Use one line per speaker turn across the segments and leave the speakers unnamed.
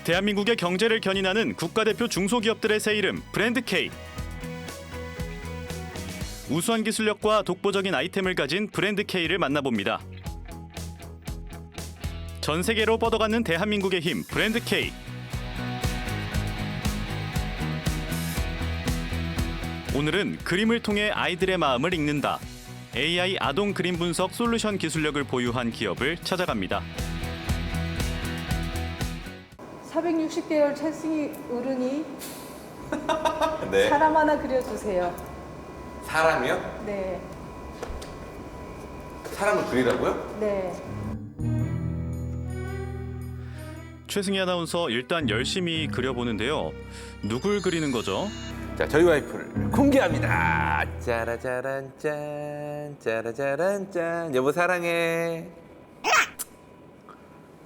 대한민국의 경제를 견인하는 국가대표 중소기업들의 새 이름 브랜드 K. 우수한 기술력과 독보적인 아이템을 가진 브랜드 K를 만나봅니다. 전 세계로 뻗어가는 대한민국의 힘 브랜드 K. 오늘은 그림을 통해 아이들의 마음을 읽는다. AI 아동 그림 분석 솔루션 기술력을 보유한 기업을 찾아갑니다.
460개월 찰승이 어른이
네.
사람 하나 그려주세요.
사람이요?
네,
사람을 그리라고요?
네.
최승희 아나운서 일단 열심히 그려보는데요. 누굴 그리는 거죠?
자, 저희 와이프를 공개합니다. 짜라짜란 짠, 짜라짜란 짠. 여보 사랑해.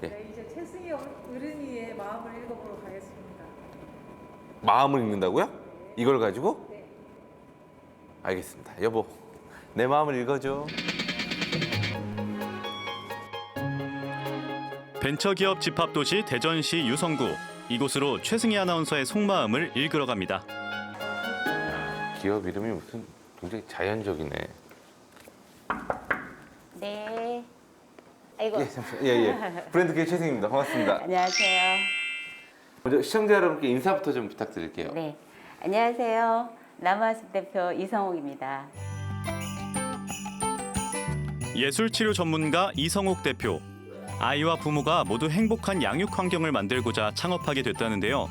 네, 이제 최승희 어른이의 마음을 읽어보러 가겠습니다.
마음을 읽는다고요? 이걸 가지고?
네.
알겠습니다. 여보, 내 마음을 읽어줘.
벤처기업 집합도시 대전시 유성구. 이곳으로 최승희 아나운서의 속마음을 읽으러 갑니다.
기업 이름이 무슨 굉장히 자연적이네.
네. 아이고.
예, 잠시만. 예. 브랜드 K 최승입니다. 반갑습니다.
안녕하세요.
먼저 시청자 여러분께 인사부터 좀 부탁드릴게요.
네. 안녕하세요. 남아숲 대표 이성옥입니다.
예술치료 전문가 이성옥 대표. 아이와 부모가 모두 행복한 양육 환경을 만들고자 창업하게 됐다는데요.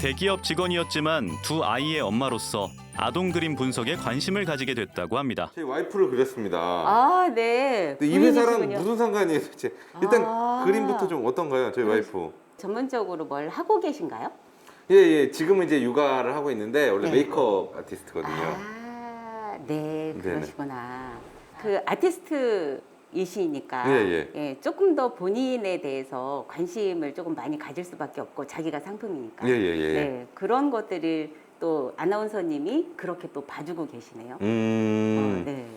대기업 직원이었지만 두 아이의 엄마로서 아동 그림 분석에 관심을 가지게 됐다고 합니다.
제 와이프를 그렸습니다.
아, 네.
근데 이 회사랑
부인이시군요.
무슨 상관이에요, 도대체? 일단
아.
그림부터 좀 어떤가요, 저희 와이프?
전문적으로 뭘 하고 계신가요?
예. 지금은 이제 육아를 하고 있는데 원래
네.
메이크업 아티스트거든요.
아, 네.
네네.
그러시구나. 그 아티스트이시니까
예.
조금 더 본인에 대해서 관심을 조금 많이 가질 수밖에 없고 자기가 상품이니까.
예.
네. 그런 것들을 또 아나운서님이 그렇게 또 봐주고 계시네요. 네.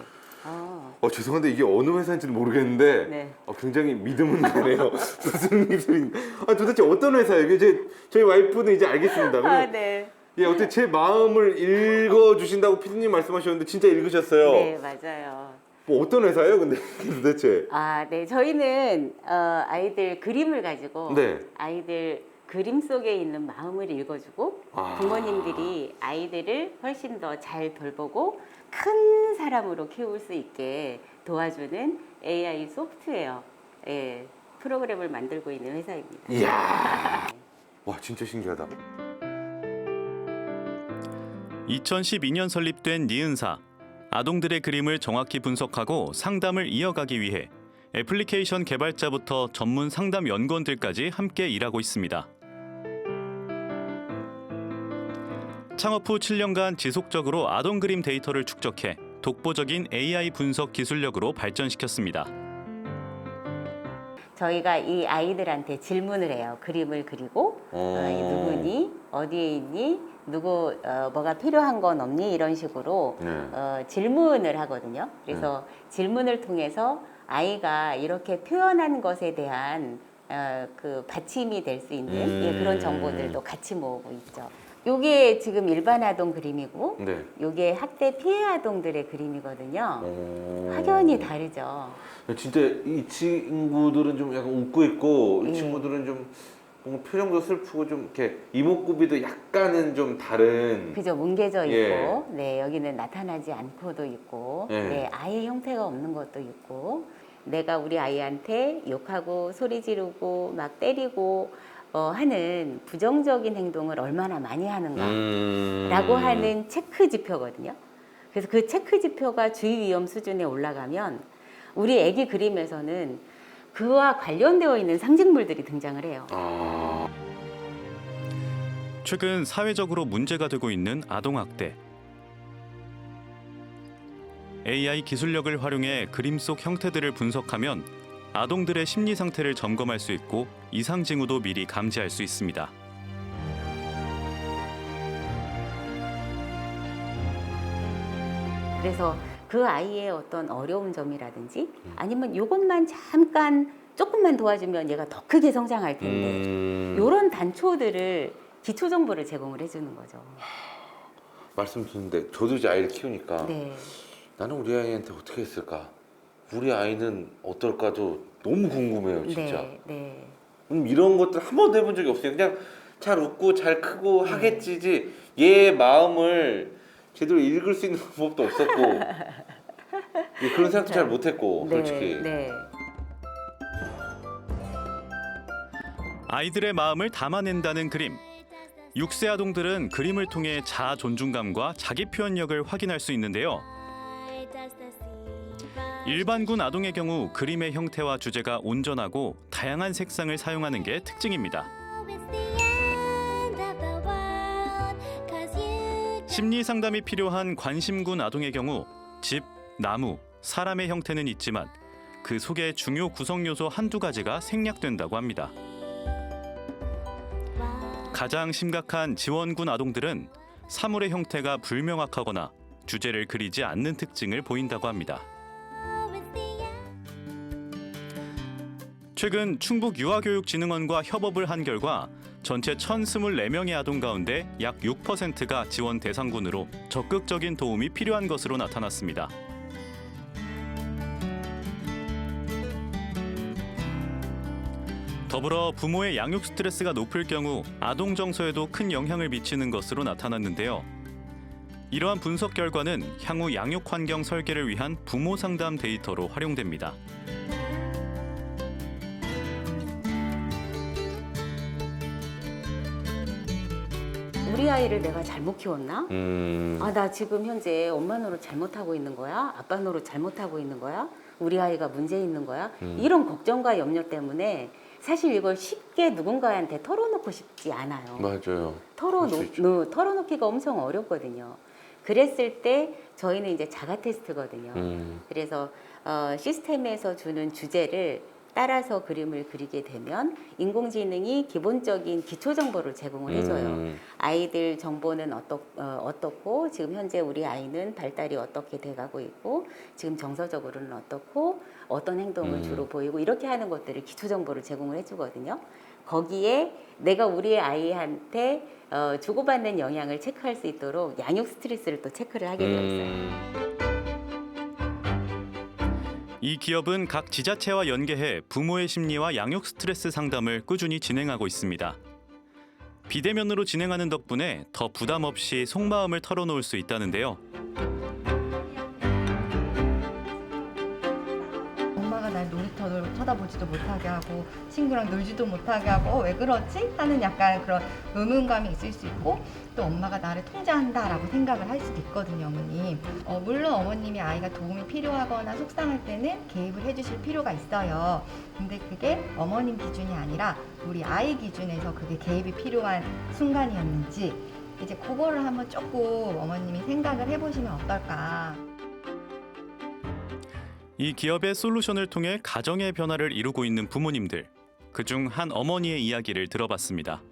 죄송한데 이게 어느 회사인지는 모르겠는데
네.
굉장히 믿음은 가네요. 무슨 기술인? 도대체 어떤 회사예요? 이게 저희 와이프는 이제 알겠습니다. 그리고
네.
예, 어떻게 제 마음을 읽어주신다고 피디님 말씀하셨는데 진짜 읽으셨어요.
네, 맞아요.
뭐 어떤 회사예요, 근데 도대체?
아, 네. 저희는 아이들 그림을 가지고
네.
아이들 그림 속에 있는 마음을 읽어주고 부모님들이 아이들을 훨씬 더 잘 돌보고 큰 사람으로 키울 수 있게 도와주는 AI 소프트웨어 프로그램을 만들고 있는 회사입니다.
이야, 와 진짜 신기하다.
2012년 설립된 니은사. 아동들의 그림을 정확히 분석하고 상담을 이어가기 위해 애플리케이션 개발자부터 전문 상담 연구원들까지 함께 일하고 있습니다. 창업 후 7년간 지속적으로 아동 그림 데이터를 축적해 독보적인 AI 분석 기술력으로 발전시켰습니다.
저희가 이 아이들한테 질문을 해요. 그림을 그리고 누구니? 어디에 있니? 누구 뭐가 필요한 건 없니? 이런 식으로 질문을 하거든요. 그래서 질문을 통해서 아이가 이렇게 표현한 것에 대한 그 받침이 될 수 있는 그런 정보들도 같이 모으고 있죠. 요게 지금 일반 아동 그림이고
네.
요게 학대 피해 아동들의 그림이거든요. 확연히 다르죠.
진짜 이 친구들은 좀 약간 웃고 있고 이
예.
친구들은 좀 뭔가 표정도 슬프고 좀 이렇게 이목구비도 약간은 좀 다른.
그죠, 뭉개져 있고,
예.
네, 여기는 나타나지 않고도 있고,
예.
네, 아예 형태가 없는 것도 있고, 내가 우리 아이한테 욕하고 소리 지르고 막 때리고 하는 부정적인 행동을 얼마나 많이 하는가라고 하는 체크 지표거든요. 그래서 그 체크 지표가 주의 위험 수준에 올라가면 우리 애기 그림에서는 그와 관련되어 있는 상징물들이 등장을 해요.
최근 사회적으로 문제가 되고 있는 아동학대. AI 기술력을 활용해 그림 속 형태들을 분석하면 아동들의 심리 상태를 점검할 수 있고 이상 징후도 미리 감지할 수 있습니다.
그래서 그 아이의 어떤 어려운 점이라든지 아니면 이것만 잠깐 조금만 도와주면 얘가 더 크게 성장할 텐데 이런 단초들을 기초 정보를 제공을 해주는 거죠.
말씀 듣는데 저도 이제 아이를 키우니까
네,
나는 우리 아이한테 어떻게 했을까? 우리 아이는 어떨까도 너무 궁금해요, 진짜.
네, 네.
이런 것들 한 번도 해본 적이 없어요. 그냥 잘 웃고 잘 크고 하겠지지 얘 마음을 제대로 읽을 수 있는 방법도 없었고 그런 생각도 잘 못했고 솔직히.
네.
아이들의 마음을 담아낸다는 그림. 6세 아동들은 그림을 통해 자아 존중감과 자기 표현력을 확인할 수 있는데요. 일반군 아동의 경우 그림의 형태와 주제가 온전하고 다양한 색상을 사용하는 게 특징입니다. 심리 상담이 필요한 관심군 아동의 경우 집, 나무, 사람의 형태는 있지만 그 속에 중요 구성 요소 한두 가지가 생략된다고 합니다. 가장 심각한 지원군 아동들은 사물의 형태가 불명확하거나 주제를 그리지 않는 특징을 보인다고 합니다. 최근 충북유아교육진흥원과 협업을 한 결과 전체 1,024명의 아동 가운데 약 6%가 지원 대상군으로 적극적인 도움이 필요한 것으로 나타났습니다. 더불어 부모의 양육 스트레스가 높을 경우 아동 정서에도 큰 영향을 미치는 것으로 나타났는데요. 이러한 분석 결과는 향후 양육 환경 설계를 위한 부모 상담 데이터로 활용됩니다.
우리 아이를 내가 잘못 키웠나? 아, 나 지금 현재 엄마 노릇 잘못하고 있는 거야? 아빠 노릇 잘못하고 있는 거야? 우리 아이가 문제 있는 거야? 이런 걱정과 염려 때문에 사실 이걸 쉽게 누군가한테 털어놓고 싶지 않아요.
맞아요.
털어놓기가 엄청 어렵거든요. 그랬을 때 저희는 이제 자가 테스트거든요. 그래서 시스템에서 주는 주제를 따라서 그림을 그리게 되면 인공지능이 기본적인 기초 정보를 제공을 해줘요. 아이들 정보는 어떻고 지금 현재 우리 아이는 발달이 어떻게 돼가고 있고 지금 정서적으로는 어떻고 어떤 행동을 주로 보이고 이렇게 하는 것들을 기초 정보를 제공을 해주거든요. 거기에 내가 우리 아이한테 주고받는 영향을 체크할 수 있도록 양육 스트레스를 또 체크를 하게 되어 있어요.
이 기업은 각 지자체와 연계해 부모의 심리와 양육 스트레스 상담을 꾸준히 진행하고 있습니다. 비대면으로 진행하는 덕분에 더 부담 없이 속마음을 털어놓을 수 있다는데요.
엄마가 날 놀이터를 쳐다보지도 못하게 하고 친구랑 놀지도 못하게 하고 왜 그러지? 하는 약간 그런 의문감이 있을 수 있고 또 엄마가 나를 통제한다라고 생각을 할 수도 있거든요, 어머님. 물론 어머님이 아이가 도움이 필요하거나 속상할 때는 개입을 해주실 필요가 있어요. 근데 그게 어머님 기준이 아니라 우리 아이 기준에서 그게 개입이 필요한 순간이었는지 이제 그거를 한번 조금 어머님이 생각을 해보시면 어떨까.
이 기업의 솔루션을 통해 가정의 변화를 이루고 있는 부모님들, 그중 한 어머니의 이야기를 들어봤습니다.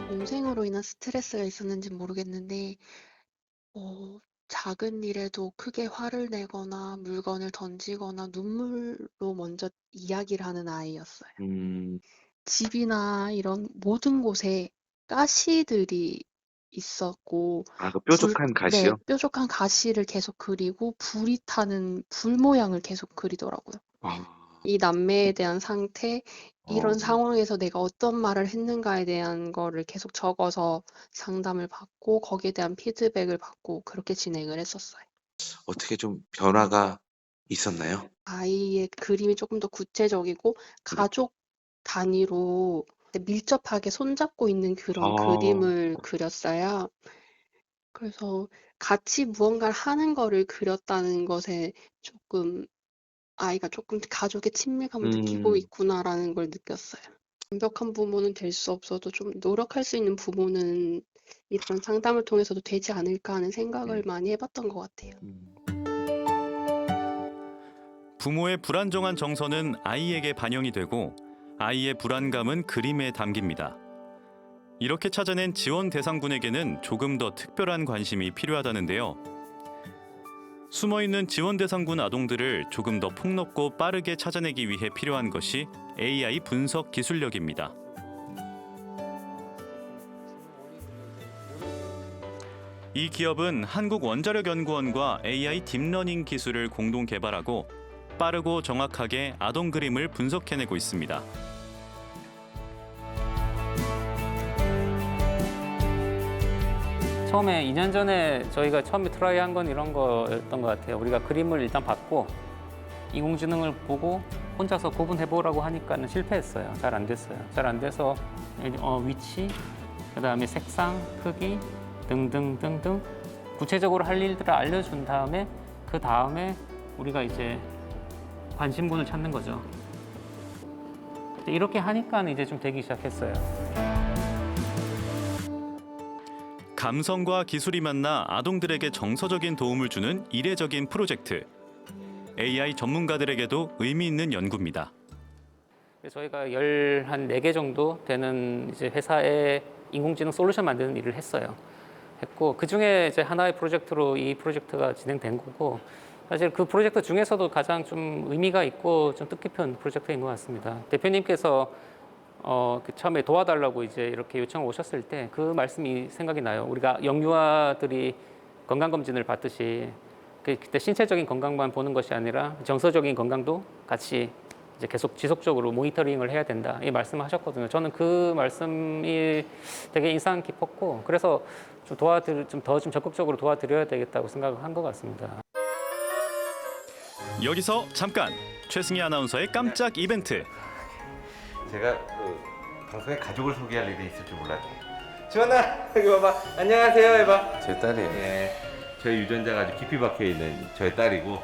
동생으로 인한 스트레스가 있었는지 모르겠는데 작은 일에도 크게 화를 내거나 물건을 던지거나 눈물로 먼저 이야기를 하는 아이였어요. 집이나 이런 모든 곳에 가시들이 있었고
그 뾰족한
네,
가시요?
뾰족한 가시를 계속 그리고 불이 타는 불 모양을 계속 그리더라고요. 이 남매에 대한 상태, 이런 상황에서 내가 어떤 말을 했는가에 대한 거를 계속 적어서 상담을 받고 거기에 대한 피드백을 받고 그렇게 진행을 했었어요.
어떻게 좀 변화가 있었나요?
아이의 그림이 조금 더 구체적이고 가족 단위로 밀접하게 손잡고 있는 그런 그림을 그렸어요. 그래서 같이 무언가를 하는 거를 그렸다는 것에 조금 아이가 조금 가족의 친밀감을 느끼고 있구나라는 걸 느꼈어요. 완벽한 부모는 될 수 없어도 좀 노력할 수 있는 부모는 이런 상담을 통해서도 되지 않을까 하는 생각을 많이 해봤던 것 같아요.
부모의 불안정한 정서는 아이에게 반영이 되고 아이의 불안감은 그림에 담깁니다. 이렇게 찾아낸 지원 대상군에게는 조금 더 특별한 관심이 필요하다는데요. 숨어있는 지원 대상군 아동들을 조금 더 폭넓고 빠르게 찾아내기 위해 필요한 것이 AI 분석 기술력입니다. 이 기업은 한국원자력연구원과 AI 딥러닝 기술을 공동 개발하고 빠르고 정확하게 아동 그림을 분석해내고 있습니다.
처음에 2년 전에 저희가 처음에 트라이한 건 이런 거였던 것 같아요. 우리가 그림을 일단 받고 인공지능을 보고 혼자서 구분해보라고 하니까는 실패했어요. 잘 안 됐어요. 잘 안 돼서 위치, 그다음에 색상, 크기 등등등등 구체적으로 할 일들을 알려준 다음에 그 다음에 우리가 이제 관심군을 찾는 거죠. 이렇게 하니까 이제 좀 되기 시작했어요.
감성과 기술이 만나 아동들에게 정서적인 도움을 주는 이례적인 프로젝트. AI 전문가들에게도 의미 있는 연구입니다.
저희가 한 4개 정도 되는 이제 회사에 인공지능 솔루션 만드는 일을 했고 그 중에 이제 하나의 프로젝트로 이 프로젝트가 진행된 거고 사실 그 프로젝트 중에서도 가장 좀 의미가 있고 좀 뜻깊은 프로젝트인 것 같습니다. 대표님께서 그 처음에 도와달라고 이제 이렇게 요청을 오셨을 때 그 말씀이 생각이 나요. 우리가 영유아들이 건강검진을 받듯이 그때 신체적인 건강만 보는 것이 아니라 정서적인 건강도 같이 이제 계속 지속적으로 모니터링을 해야 된다. 이 말씀을 하셨거든요. 저는 그 말씀이 되게 인상 깊었고 그래서 좀 더 적극적으로 도와드려야 되겠다고 생각을 한 것 같습니다.
여기서 잠깐 최승희 아나운서의 깜짝 이벤트.
제가 그 방송에 가족을 소개할 일이 있을 줄 몰랐네. 지원아 여기 봐봐. 안녕하세요 해봐. 제 딸이에요. 네. 저희 유전자가 아주 깊이 박혀 있는 저희 딸이고.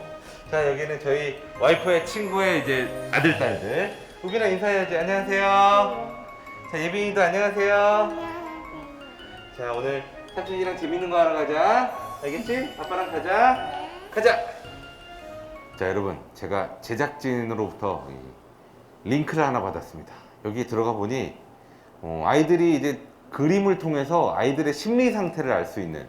자 여기는 저희 와이프의 친구의 이제 아들 딸들. 우빈아 인사해야지. 안녕하세요. 자 예빈이도 안녕하세요. 자 오늘 삼촌이랑 재밌는 거 하러 가자. 알겠지? 아빠랑 가자. 가자. 자 여러분 제가 제작진으로부터 링크를 하나 받았습니다. 여기 들어가 보니 아이들이 이제 그림을 통해서 아이들의 심리 상태를 알 수 있는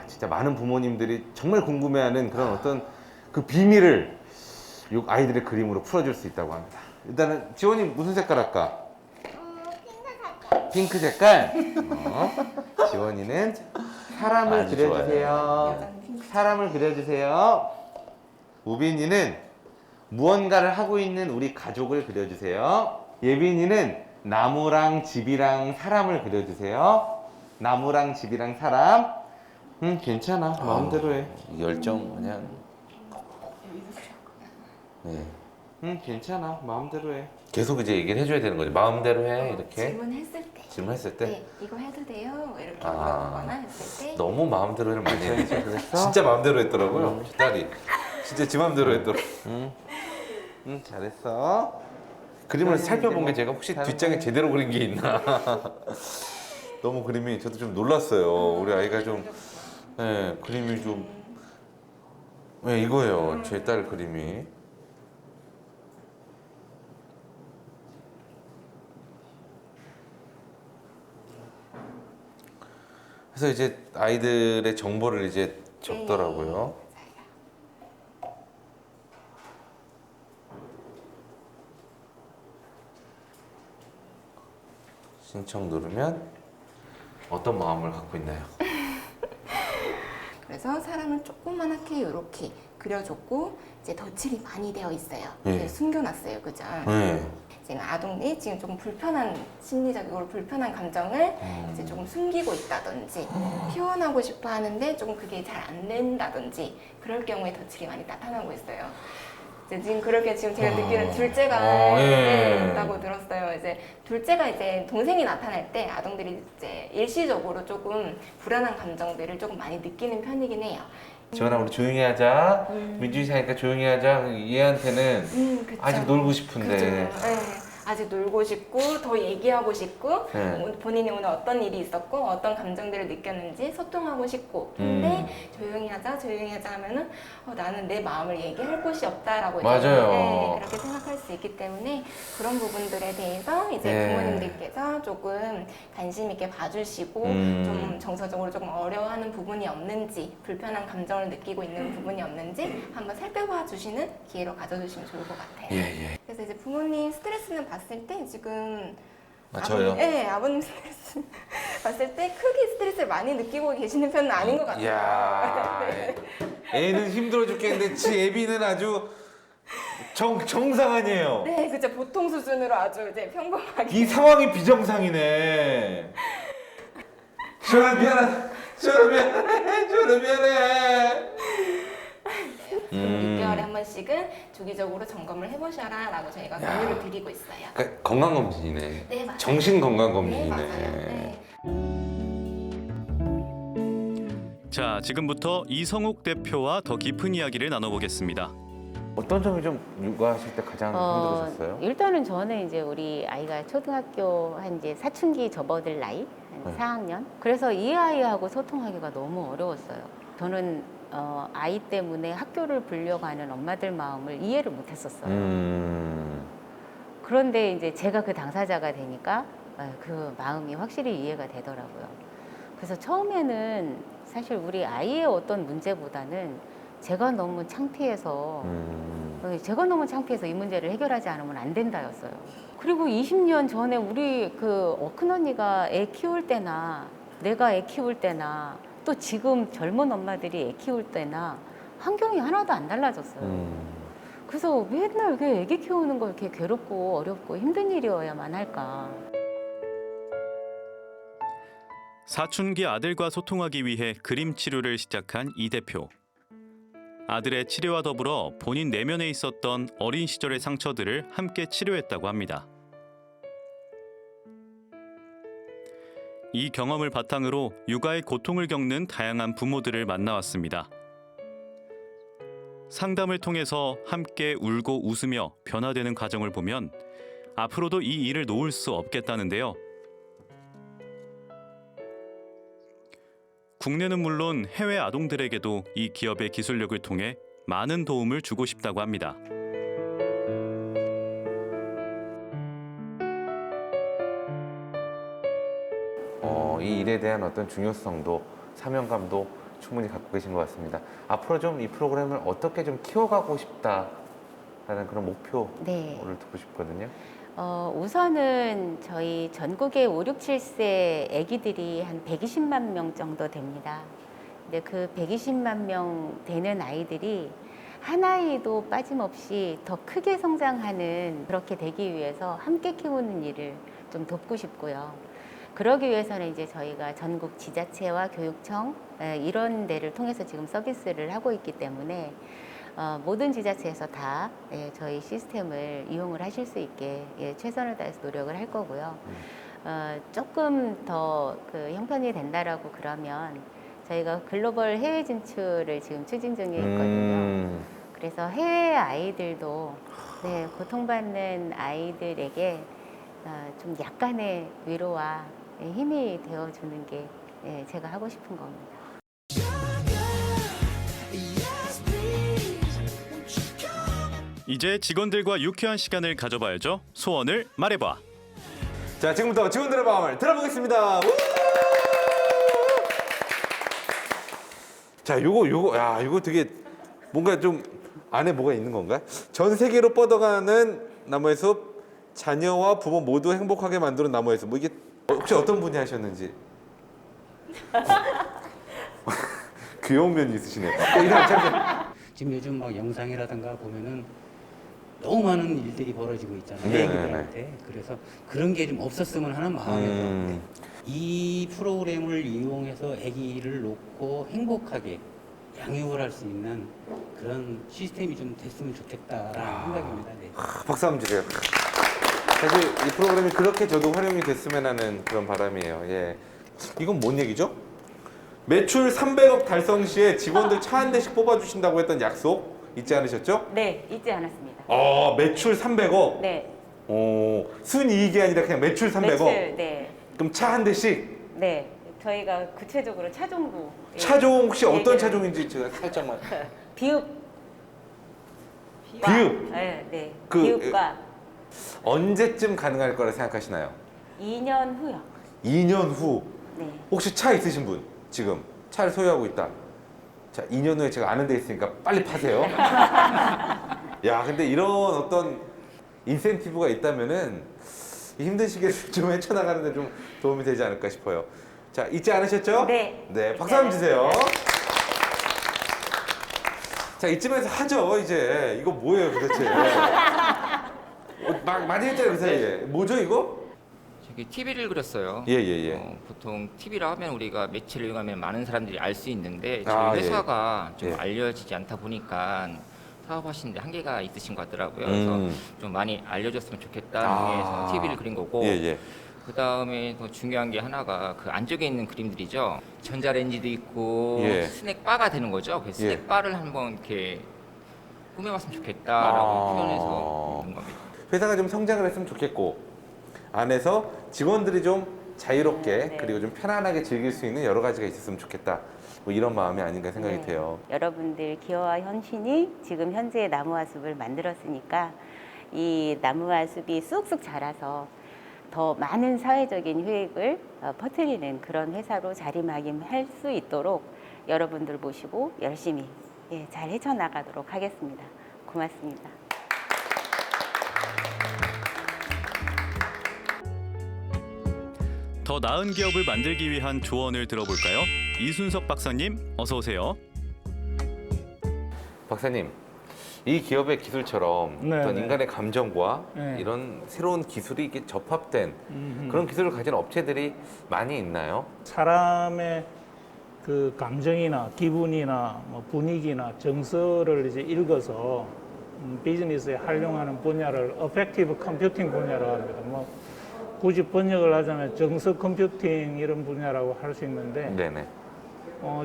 진짜 많은 부모님들이 정말 궁금해하는 그런 어떤 그 비밀을 이 아이들의 그림으로 풀어줄 수 있다고 합니다. 일단은 지원이 무슨 색깔 할까? 핑크 색깔. 지원이는 사람을 그려주세요. 사람을 그려주세요. 우빈이는 무언가를 하고 있는 우리 가족을 그려주세요. 예빈이는 나무랑 집이랑 사람을 그려주세요. 나무랑 집이랑 사람. 괜찮아. 마음대로 해.
열정 그냥. 네.
괜찮아. 마음대로 해.
계속 이제 얘기를 해줘야 되는 거죠. 마음대로 해 이렇게.
질문했을 때.
질문했을 때.
네, 이거 해도 돼요? 이렇게
아.
물어보거나 했을 때.
너무 마음대로를 많이 했죠.
그랬어?
진짜 마음대로 했더라고요. 제 딸이. 진짜 지 마음대로 했더라고.
잘했어.
그림을
그러면
살펴본
이제
게
뭐
제가 혹시
다른
뒷장에
거?
제대로 그린 게 있나. 너무 그림이 저도 좀 놀랐어요. 우리 아이가 좀 그림이 좀 이거예요. 제 딸 그림이. 그래서 이제 아이들의 정보를 이제 적더라고요. 신청 누르면 어떤 마음을 갖고 있나요?
그래서 사람을 조그만하게 이렇게 그려줬고 이제 덧칠이 많이 되어 있어요.
네.
이제 숨겨놨어요, 그죠?
네.
지금 아동이 지금 조금 불편한 심리적으로 불편한 감정을 이제 조금 숨기고 있다든지 표현하고 싶어 하는데 조금 그게 잘 안 된다든지 그럴 경우에 덧칠이 많이 나타나고 있어요. 이제 지금 그렇게 지금 제가 느끼는 둘째가 있다고 들었어요. 이제 둘째가 이제 동생이 나타날 때 아동들이 이제 일시적으로 조금 불안한 감정들을 조금 많이 느끼는 편이긴 해요.
지원아 우리 조용히 하자. 민준이 사니까 조용히 하자. 얘한테는
그쵸.
아직 놀고 싶은데.
그죠. 네. 아직 놀고 싶고 더 얘기하고 싶고
네.
본인이 오늘 어떤 일이 있었고 어떤 감정들을 느꼈는지 소통하고 싶고 근데 조용히 하자 하면은 나는 내 마음을 얘기할 곳이 없다라고 이제
맞아요.
네, 그렇게 생각할 수 있기 때문에 그런 부분들에 대해서 이제
네.
부모님들께서 조금 관심 있게 봐주시고 좀 정서적으로 조금 어려워하는 부분이 없는지 불편한 감정을 느끼고 있는 부분이 없는지 한번 살펴봐 주시는 기회로 가져주시면 좋을 것 같아요.
예.
그래서 이제 부모님 스트레스는 봤을 때 지금
저요?
네, 아버님 스트레스 봤을 때 크게 스트레스를 많이 느끼고 계시는 편은 아닌 것 같아요.
이야, 애는 힘들어 죽겠는데 지 애비는 아주 정상 아니에요.
네, 그죠. 보통 수준으로 아주 이제 평범하게.
이 상황이 비정상이네. 저는 미안해.
6개월에 한 번씩은 주기적으로 점검을 해보셔라 라고 저희가 권유를 드리고 있어요.
그러니까 건강 검진이네.
네, 맞아요.
정신 건강
네,
검진이네.
맞아요. 네.
자, 지금부터 이성욱 대표와 더 깊은 이야기를 나눠보겠습니다.
어떤 점이 좀 육아하실 때 가장 힘들으셨어요?
일단은 저는 이제 우리 아이가 초등학교 한 이제 사춘기 접어들 나이 한
네.
4학년. 그래서 이 아이하고 소통하기가 너무 어려웠어요. 저는 아이 때문에 학교를 불려가는 엄마들 마음을 이해를 못했었어요. 그런데 이제 제가 그 당사자가 되니까 그 마음이 확실히 이해가 되더라고요. 그래서 처음에는 사실 우리 아이의 어떤 문제보다는 제가 너무 창피해서 이 문제를 해결하지 않으면 안 된다였어요. 그리고 20년 전에 우리 그 큰언니가 애 키울 때나 내가 애 키울 때나 또 지금 젊은 엄마들이 애 키울 때나 환경이 하나도 안 달라졌어요. 그래서 맨날 왜 애기 키우는 거 이렇게 괴롭고 어렵고 힘든 일이어야만 할까.
사춘기 아들과 소통하기 위해 그림 치료를 시작한 이 대표. 아들의 치료와 더불어 본인 내면에 있었던 어린 시절의 상처들을 함께 치료했다고 합니다. 이 경험을 바탕으로 육아의 고통을 겪는 다양한 부모들을 만나왔습니다. 상담을 통해서 함께 울고 웃으며 변화되는 과정을 보면 앞으로도 이 일을 놓을 수 없겠다는데요. 국내는 물론 해외 아동들에게도 이 기업의 기술력을 통해 많은 도움을 주고 싶다고 합니다.
이 일에 대한 어떤 중요성도 사명감도 충분히 갖고 계신 것 같습니다. 앞으로 좀 이 프로그램을 어떻게 좀 키워가고 싶다라는 그런 목표를
네.
듣고 싶거든요.
우선은 저희 전국의 5, 6, 7세 아기들이 한 120만 명 정도 됩니다. 근데 그 120만 명 되는 아이들이 한 아이도 빠짐없이 더 크게 성장하는 그렇게 되기 위해서 함께 키우는 일을 좀 돕고 싶고요. 그러기 위해서는 이제 저희가 전국 지자체와 교육청 이런 데를 통해서 지금 서비스를 하고 있기 때문에 모든 지자체에서 다 저희 시스템을 이용을 하실 수 있게 최선을 다해서 노력을 할 거고요. 조금 더 그 형편이 된다라고 그러면 저희가 글로벌 해외 진출을 지금 추진 중에 있거든요. 그래서 해외 아이들도 고통받는 아이들에게 좀 약간의 위로와 힘이 되어주는 게 제가 하고 싶은 겁니다.
이제 직원들과 유쾌한 시간을 가져봐야죠. 소원을 말해봐.
자, 지금부터 직원들의 마음을 들어보겠습니다. 우! 자, 이거 되게 뭔가 좀 안에 뭐가 있는 건가? 전 세계로 뻗어가는 나무의 숲, 자녀와 부모 모두 행복하게 만드는 나무의 숲. 뭐 이게 혹시 어떤 분이 하셨는지? 귀여운 면이 있으시네요.
지금 요즘 막 영상이라든가 보면은 너무 많은 일들이 벌어지고 있잖아요.
네네네.
애기들한테. 그래서 그런 게 좀 없었으면 하는 마음이 들었는데 이 프로그램을 이용해서 아기를 놓고 행복하게 양육을 할 수 있는 그런 시스템이 좀 됐으면 좋겠다라는 생각입니다. 네.
박수 한번 주세요. 사실 이 프로그램이 그렇게 저도 활용이 됐으면 하는 그런 바람이에요. 예. 이건 뭔 얘기죠? 매출 300억 달성 시에 직원들 차 한 대씩 뽑아주신다고 했던 약속 잊지 않으셨죠?
네, 잊지 않았습니다.
매출 300억.
네.
순이익이 아니라 그냥 매출 300억.
매출, 네.
그럼 차 한 대씩.
네. 저희가 구체적으로 차종도
차종 혹시 어떤
얘기를-
차종인지 제가 살짝만.
비읍.
비읍.
네, 네.
그,
비읍과
언제쯤 가능할 거라 생각하시나요?
2년 후요.
2년 후.
네.
혹시 차 있으신 분 지금 차를 소유하고 있다. 자, 2년 후에 제가 아는 데 있으니까 빨리 파세요. 야, 근데 이런 어떤 인센티브가 있다면은 이 힘든 시기를 좀 헤쳐나가는데 좀 도움이 되지 않을까 싶어요. 자, 잊지 않으셨죠?
네.
네, 박수 한번 주세요. 자, 이쯤에서 하죠, 이제. 이거 뭐예요, 도대체? 많이 했잖아요, 그 사이에. 뭐죠, 이거?
저기 TV를 그렸어요.
예, 예, 예.
보통 TV라 하면 우리가 매체를 이용하면 많은 사람들이 알 수 있는데 저희
아, 예.
회사가 좀
예.
알려지지 않다 보니까 사업하시는데 한계가 있으신 것 같더라고요. 그래서 좀 많이 알려졌으면 좋겠다는 의미에서 TV를 그린 거고
예, 예.
그 다음에 더 중요한 게 하나가 그 안쪽에 있는 그림들이죠. 전자레인지도 있고
예.
스낵 바가 되는 거죠. 그 스낵
예.
바를 한번 이렇게 꾸며봤으면 좋겠다라고 표현해서 있는 겁니다.
회사가 좀 성장을 했으면 좋겠고 안에서 직원들이 좀 자유롭게
네.
그리고 좀 편안하게 즐길 수 있는 여러 가지가 있었으면 좋겠다. 뭐 이런 마음이 아닌가 생각이
네.
돼요.
여러분들 기여와 헌신이 지금 현재의 나무와 숲을 만들었으니까 이 나무와 숲이 쑥쑥 자라서 더 많은 사회적인 효익을 퍼뜨리는 그런 회사로 자리매김할 수 있도록 여러분들 모시고 열심히 잘 헤쳐나가도록 하겠습니다. 고맙습니다.
더 나은 기업을 만들기 위한 조언을 들어볼까요? 이순석 박사님, 어서 오세요.
박사님, 이 기업의 기술처럼
네,
어떤
네.
인간의 감정과
네.
이런 새로운 기술이 이게 접합된 그런 기술을 가진 업체들이 많이 있나요?
사람의 그 감정이나 기분이나 뭐 분위기나 정서를 이제 읽어서 비즈니스에 활용하는 분야를 어펙티브 컴퓨팅 분야라고 합니다. 뭐 굳이 번역을 하자면 정서 컴퓨팅 이런 분야라고 할 수 있는데
네네.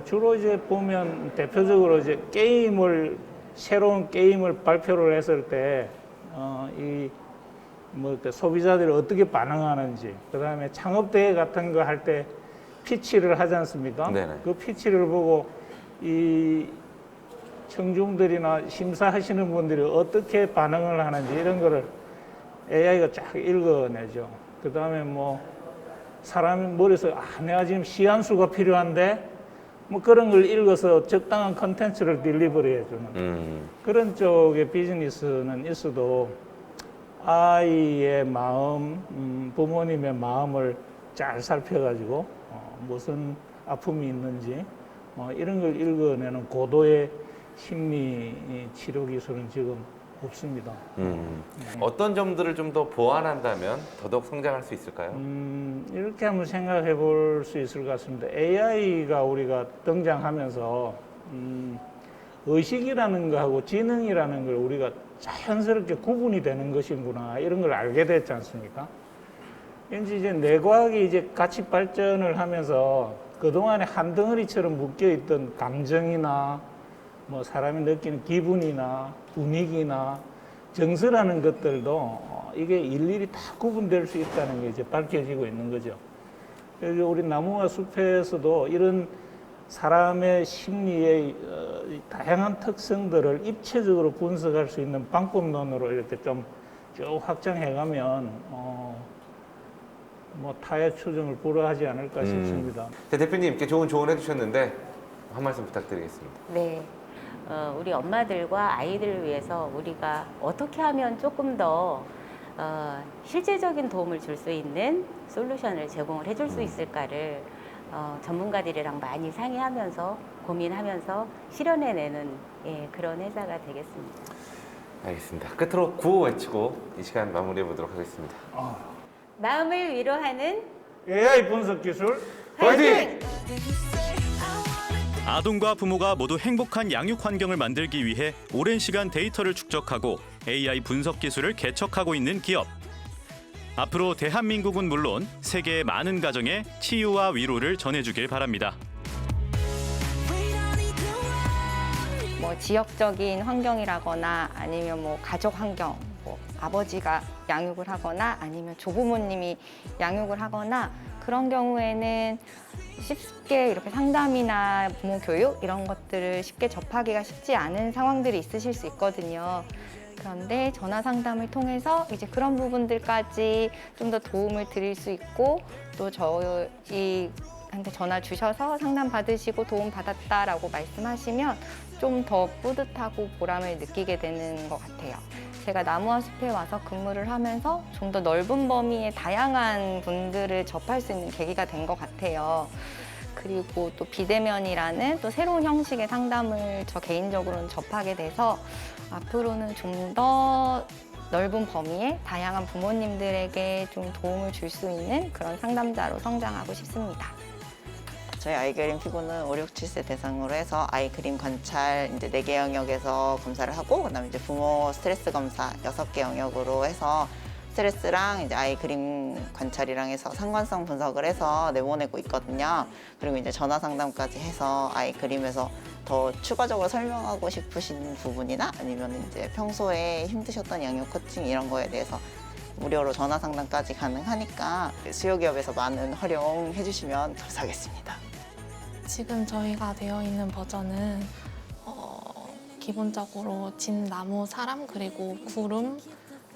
주로 이제 보면 대표적으로 이제 새로운 게임을 발표를 했을 때 소비자들이 어떻게 반응하는지, 그 다음에 창업대회 같은 거 할 때 피치를 하지 않습니까?
네네.
그 피치를 보고 이 청중들이나 심사하시는 분들이 어떻게 반응을 하는지 이런 거를 AI가 쫙 읽어내죠. 그 다음에 뭐 사람 머릿속에 내가 지금 시한수가 필요한데 뭐 그런 걸 읽어서 적당한 컨텐츠를 딜리버리 해주는 그런 쪽의 비즈니스는 있어도 아이의 마음, 부모님의 마음을 잘 살펴가지고 무슨 아픔이 있는지 이런 걸 읽어내는 고도의 심리 치료 기술은 지금 없습니다.
어떤 점들을 좀 더 보완한다면 더더욱 성장할 수 있을까요?
이렇게 한번 생각해 볼 수 있을 것 같습니다. AI가 우리가 등장하면서 의식이라는 거하고 지능이라는 걸 우리가 자연스럽게 구분이 되는 것이구나 이런 걸 알게 됐지 않습니까? 이제 뇌과학이 이제 같이 발전을 하면서 그동안에 한 덩어리처럼 묶여있던 감정이나 뭐 사람이 느끼는 기분이나 분위기나 정서라는 것들도 이게 일일이 다 구분될 수 있다는 게 이제 밝혀지고 있는 거죠. 그래서 우리 나무와 숲에서도 이런 사람의 심리의 다양한 특성들을 입체적으로 분석할 수 있는 방법론으로 이렇게 좀 쭉 확장해가면 뭐 타의 추정을 불허하지 않을까 싶습니다.
자, 대표님 이렇게 좋은 조언 해주셨는데 한 말씀 부탁드리겠습니다.
네. 우리 엄마들과 아이들을 위해서 우리가 어떻게 하면 조금 더 실질적인 도움을 줄 수 있는 솔루션을 제공을 해줄 수 있을까를 전문가들이랑 많이 상의하면서 고민하면서 실현해내는 그런 회사가 되겠습니다.
알겠습니다. 끝으로 구호 외치고 이 시간 마무리해 보도록 하겠습니다.
마음을 위로하는
AI 분석 기술
화이팅!
아동과 부모가 모두 행복한 양육 환경을 만들기 위해 오랜 시간 데이터를 축적하고 AI 분석 기술을 개척하고 있는 기업. 앞으로 대한민국은 물론 세계의 많은 가정에 치유와 위로를 전해주길 바랍니다.
뭐 지역적인 환경이라거나 아니면 뭐 가족 환경, 뭐
아버지가 양육을 하거나 아니면 조부모님이 양육을 하거나 그런 경우에는 쉽게 이렇게 상담이나 부모 교육 이런 것들을 쉽게 접하기가 쉽지 않은 상황들이 있으실 수 있거든요. 그런데 전화 상담을 통해서 이제 그런 부분들까지 좀 더 도움을 드릴 수 있고 또 저희한테 전화 주셔서 상담 받으시고 도움 받았다라고 말씀하시면 좀 더 뿌듯하고 보람을 느끼게 되는 것 같아요. 제가 나무와 숲에 와서 근무를 하면서 좀 더 넓은 범위의 다양한 분들을 접할 수 있는 계기가 된 것 같아요. 그리고 또 비대면이라는 또 새로운 형식의 상담을 저 개인적으로는 접하게 돼서 앞으로는 좀 더 넓은 범위의 다양한 부모님들에게 좀 도움을 줄 수 있는 그런 상담자로 성장하고 싶습니다.
저희 아이그림 피부는 5, 6, 7세 대상으로 해서 아이그림 관찰 이제 4개 영역에서 검사를 하고 그다음에 이제 부모 스트레스 검사 6개 영역으로 해서 스트레스랑 이제 아이그림 관찰이랑 해서 상관성 분석을 해서 내보내고 있거든요. 그리고 이제 전화 상담까지 해서 아이그림에서 더 추가적으로 설명하고 싶으신 부분이나 아니면 이제 평소에 힘드셨던 양육 코칭 이런 거에 대해서 무료로 전화 상담까지 가능하니까 수요기업에서 많은 활용해 주시면 감사하겠습니다.
지금 저희가 되어 있는 버전은 기본적으로 집, 나무, 사람, 그리고 구름,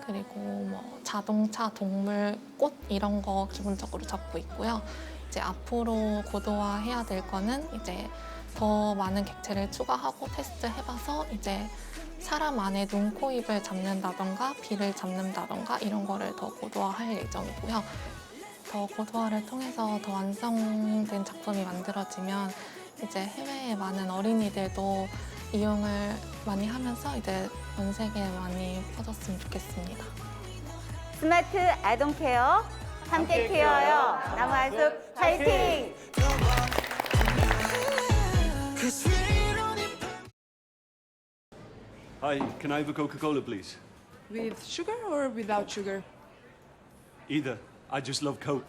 그리고 뭐 자동차, 동물, 꽃 이런 거 기본적으로 잡고 있고요. 이제 앞으로 고도화해야 될 거는 이제 더 많은 객체를 추가하고 테스트해봐서 이제 사람 안에 눈, 코, 입을 잡는다던가 비를 잡는다던가 이런 거를 더 고도화할 예정이고요. 더 고도화를 통해서 더 완성된 작품이 만들어지면 이제 해외의 많은 어린이들도 이용을 많이 하면서 이제 전 세계에 많이 퍼졌으면 좋겠습니다.
스마트 아동 케어 함께 케어요. 나무와 숲 파이팅!
Hi, can I have a Coca-Cola, please?
With sugar or without sugar?
Either. I just love Coke.